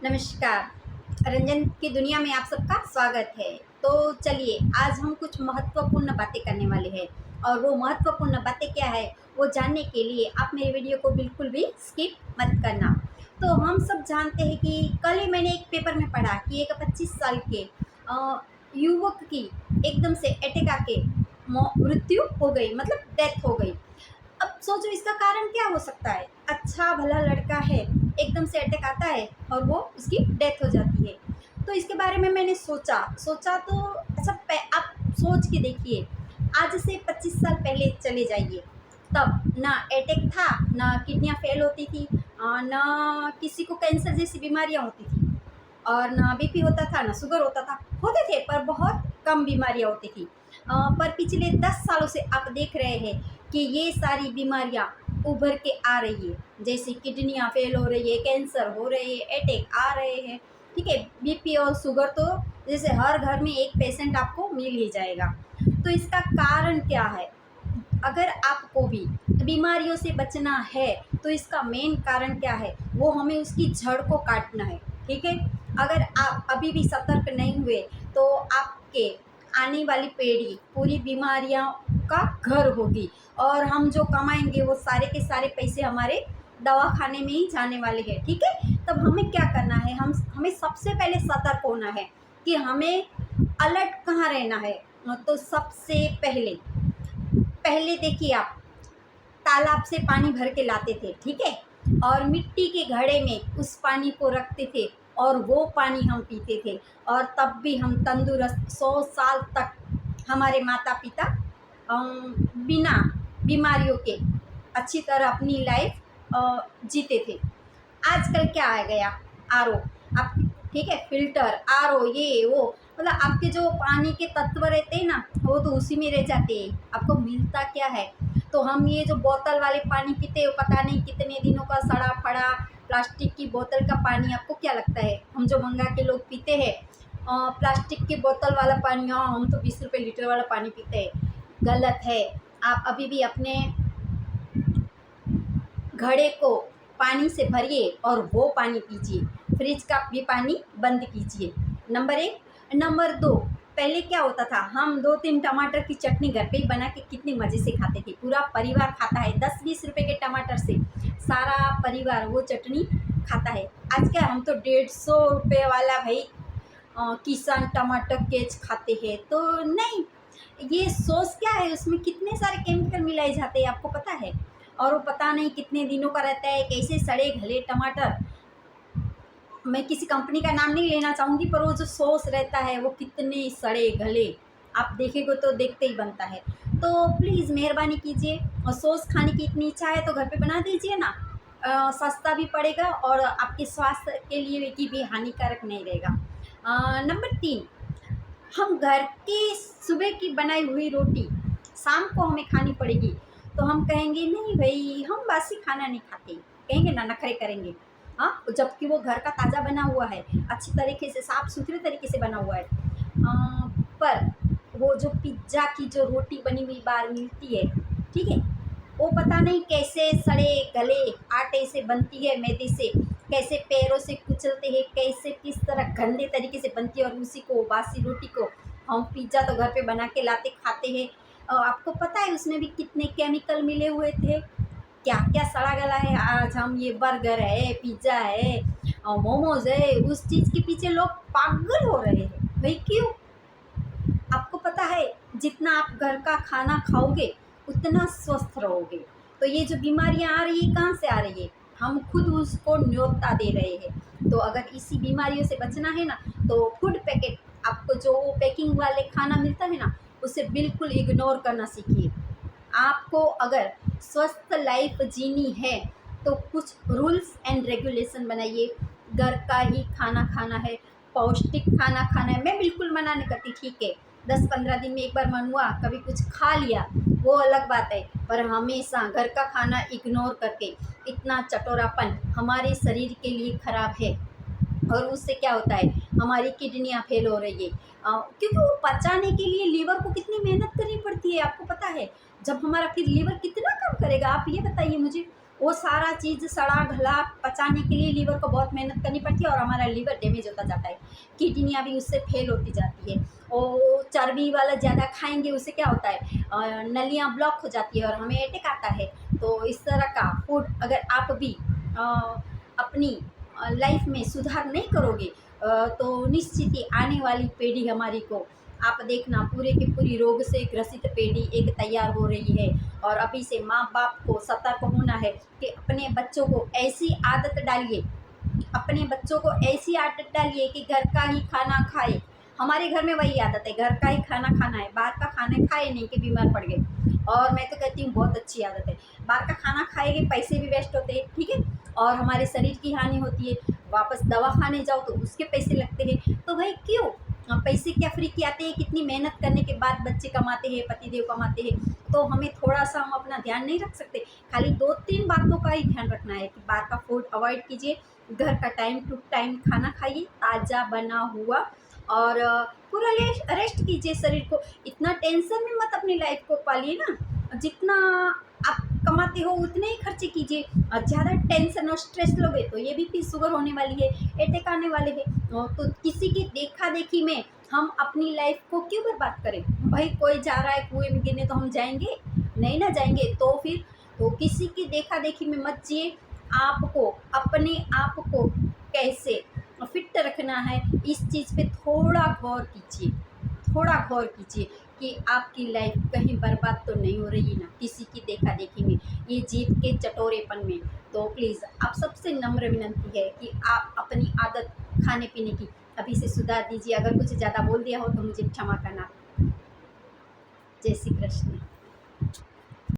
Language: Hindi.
नमस्कार। रंजन की दुनिया में आप सबका स्वागत है। तो चलिए आज हम कुछ महत्वपूर्ण बातें करने वाले हैं और वो महत्वपूर्ण बातें क्या है वो जानने के लिए आप मेरे वीडियो को बिल्कुल भी स्किप मत करना। तो हम सब जानते हैं कि कल ही मैंने एक पेपर में पढ़ा कि एक 25 साल के युवक की एकदम से अटैक आके मृत्यु हो गई, मतलब डेथ हो गई। अब सोचो इसका कारण क्या हो सकता है। अच्छा भला लड़का है, एकदम से अटैक आता है और वो उसकी डेथ हो जाती है। तो इसके बारे में मैंने सोचा सोचा तो अच्छा आप सोच के देखिए, आज से 25 साल पहले चले जाइए, तब ना अटैक था, ना किडनियाँ फेल होती थी, ना किसी को कैंसर जैसी बीमारियाँ होती थी, और ना बीपी होता था, ना शुगर होता था। होते थे पर बहुत कम बीमारियाँ होती थी। पर पिछले 10 सालों से आप देख रहे हैं कि ये सारी बीमारियाँ उभर के आ रही है। जैसे किडनियाँ फेल हो रही है, कैंसर हो रहे हैं, अटैक आ रहे हैं। ठीक है, बीपी और शुगर तो जैसे हर घर में एक पेशेंट आपको मिल ही जाएगा। तो इसका कारण क्या है? अगर आपको भी बीमारियों से बचना है तो इसका मेन कारण क्या है, वो हमें उसकी जड़ को काटना है। ठीक है, अगर आप अभी भी सतर्क नहीं हुए तो आपके आने वाली पीढ़ी पूरी बीमारियों का घर होगी, और हम जो कमाएंगे वो सारे के सारे पैसे हमारे दवाखाने में ही जाने वाले हैं। ठीक है, तब हमें क्या करना है, हमें सबसे पहले सतर्क होना है कि हमें अलर्ट कहाँ रहना है। तो सबसे पहले पहले देखिए, आप तालाब से पानी भर के लाते थे, ठीक है, और मिट्टी के घड़े में उस पानी को रखते थे और वो पानी हम पीते थे, और तब भी हम तंदुरुस्त 100 साल तक हमारे माता पिता बिना बीमारियों के अच्छी तरह अपनी लाइफ जीते थे। आजकल क्या आ गया, आर ओ। आप ठीक है, फिल्टर, आर ओ, ये वो, मतलब आपके जो पानी के तत्व रहते हैं ना वो तो उसी में रह जाते हैं। आपको मिलता क्या है? तो हम ये जो बोतल वाले पानी पीते हो, पता नहीं कितने दिनों का सड़ा फड़ा प्लास्टिक की बोतल का पानी। आपको क्या लगता है हम जो मंगा के लोग पीते हैं प्लास्टिक की बोतल वाला पानी, हाँ हम तो 20 रुपये लीटर वाला पानी पीते हैं? गलत है। आप अभी भी अपने घड़े को पानी से भरिए और वो पानी पीजिए। फ्रिज का भी पानी बंद कीजिए, नंबर एक। नंबर दो, पहले क्या होता था, हम 2-3 टमाटर की चटनी घर पे ही बना के कितने मज़े से खाते थे। पूरा परिवार खाता है, 10-20 रुपए के टमाटर से सारा परिवार वो चटनी खाता है। आज क्या, हम तो 150 रुपये वाला भाई किसान टमाटर केच खाते हैं। तो नहीं, ये सॉस क्या है, उसमें कितने सारे केमिकल मिलाए जाते हैं आपको पता है? और वो पता नहीं कितने दिनों का रहता है, कैसे सड़े गले टमाटर। मैं किसी कंपनी का नाम नहीं लेना चाहूँगी, पर वो जो सॉस रहता है वो कितने सड़े गले, आप देखेंगे तो देखते ही बनता है। तो प्लीज़ मेहरबानी कीजिए, और सॉस खाने की इतनी इच्छा है तो घर पे बना दीजिए ना। सस्ता भी पड़ेगा और आपके स्वास्थ्य के लिए भी हानिकारक नहीं रहेगा। नंबर 3, हम घर की सुबह की बनाई हुई रोटी शाम को हमें खानी पड़ेगी तो हम कहेंगे नहीं भाई, हम बासी खाना नहीं खाते, कहेंगे ना, नखरे करेंगे। हाँ, जबकि वो घर का ताज़ा बना हुआ है, अच्छी तरीके से साफ सुथरे तरीके से बना हुआ है। पर वो जो पिज्ज़ा की जो रोटी बनी हुई बाहर मिलती है, ठीक है, वो पता नहीं कैसे सड़े गले आटे से बनती है, मैदे से, कैसे पैरों से कुचलते हैं, कैसे किस तरह गंदे तरीके से बनती है, और उसी को बासी रोटी को हम पिज़्ज़ा तो घर पे बना के लाते खाते हैं। आपको पता है उसमें भी कितने केमिकल मिले हुए थे, क्या क्या सड़ा गला है। आज हम ये बर्गर है, पिज़्ज़ा है और मोमोज है, उस चीज़ के पीछे लोग पागल हो रहे हैं भाई। क्यों? आपको पता है जितना आप घर का खाना खाओगे उतना स्वस्थ रहोगे। तो ये जो बीमारियां आ रही है कहाँ से आ रही है? हम खुद उसको न्योता दे रहे हैं। तो अगर इसी बीमारियों से बचना है ना, तो फूड पैकेट, आपको जो पैकिंग वाले खाना मिलता है ना, उसे बिल्कुल इग्नोर करना सीखिए। आपको अगर स्वस्थ लाइफ जीनी है तो कुछ रूल्स एंड रेगुलेशन बनाइए। घर का ही खाना खाना है, पौष्टिक खाना खाना है। मैं बिल्कुल मना नहीं करती, ठीक है, 10-15 दिन में एक बार मन हुआ कभी कुछ खा लिया वो अलग बात है, पर हमेशा घर का खाना इग्नोर करके इतना चटोरापन हमारे शरीर के लिए खराब है। और उससे क्या होता है, हमारी किडनियाँ फेल हो रही है। क्योंकि वो पचाने के लिए लीवर को कितनी मेहनत करनी पड़ती है, आपको पता है? जब हमारा फिर लीवर कितना काम करेगा, आप ये बताइए मुझे। वो सारा चीज़ सड़ा गला पचाने के लिए लीवर को बहुत मेहनत करनी पड़ती है और हमारा लीवर डैमेज होता जाता है, किडनियाँ भी उससे फेल होती जाती है। और चर्बी वाला ज़्यादा खाएंगे उससे क्या होता है, नलियाँ ब्लॉक हो जाती है और हमें अटैक आता है। तो इस तरह का फूड अगर आप भी अपनी लाइफ में सुधार नहीं करोगे, तो निश्चित ही आने वाली पीढ़ी हमारी को आप देखना पूरे की पूरी रोग से ग्रसित पीढ़ी एक तैयार हो रही है। और अभी से माँ बाप को सतर्क होना है कि अपने बच्चों को ऐसी आदत डालिए, अपने बच्चों को ऐसी आदत डालिए कि घर का ही खाना खाए। हमारे घर में वही आदत है, घर का ही खाना खाना है, बाहर का खाना खाए नहीं कि बीमार पड़ गए। और मैं तो कहती हूँ बहुत अच्छी आदत है, बाहर का खाना खाएंगे पैसे भी वेस्ट होते हैं, ठीक है, और हमारे शरीर की हानि होती है। वापस दवा खाने जाओ तो उसके पैसे लगते हैं, तो भाई क्यों, पैसे क्या फ्री के आते हैं, कितनी मेहनत करने के बाद बच्चे कमाते हैं, पतिदेव कमाते हैं। तो हमें थोड़ा सा हम अपना ध्यान नहीं रख सकते, खाली 2-3 बातों का ही ध्यान रखना है कि बाहर का फूड अवॉइड कीजिए, घर का टाइम टू टाइम खाना खाइए ताज़ा बना हुआ। और पूरा रेस्ट कीजिए शरीर को, इतना टेंशन में मत अपनी लाइफ को पालिए ना, जितना आप कमाते हो उतने ही खर्चे कीजिए। ज़्यादा टेंशन और स्ट्रेस लोगे तो ये भी शुगर होने वाली है, अटैक आने वाले हैं। तो किसी की देखा देखी में हम अपनी लाइफ को क्यों बर्बाद करें। भाई कोई जा रहा है कुएं में गिरने तो हम जाएंगे नहीं, ना जाएंगे तो फिर, तो किसी की देखा देखी में मत जिए। आपको अपने आप को कैसे फिट रखना है इस चीज़ पे थोड़ा गौर कीजिए, थोड़ा गौर कीजिए कि आपकी लाइफ कहीं बर्बाद तो नहीं हो रही ना किसी की देखा देखी में, ये जीभ के चटोरेपन में। तो प्लीज़ आप सबसे नम्र विनंती है कि आप अपनी आदत खाने पीने की अभी से सुधार दीजिए। अगर कुछ ज़्यादा बोल दिया हो तो मुझे क्षमा करना। जय श्री कृष्ण।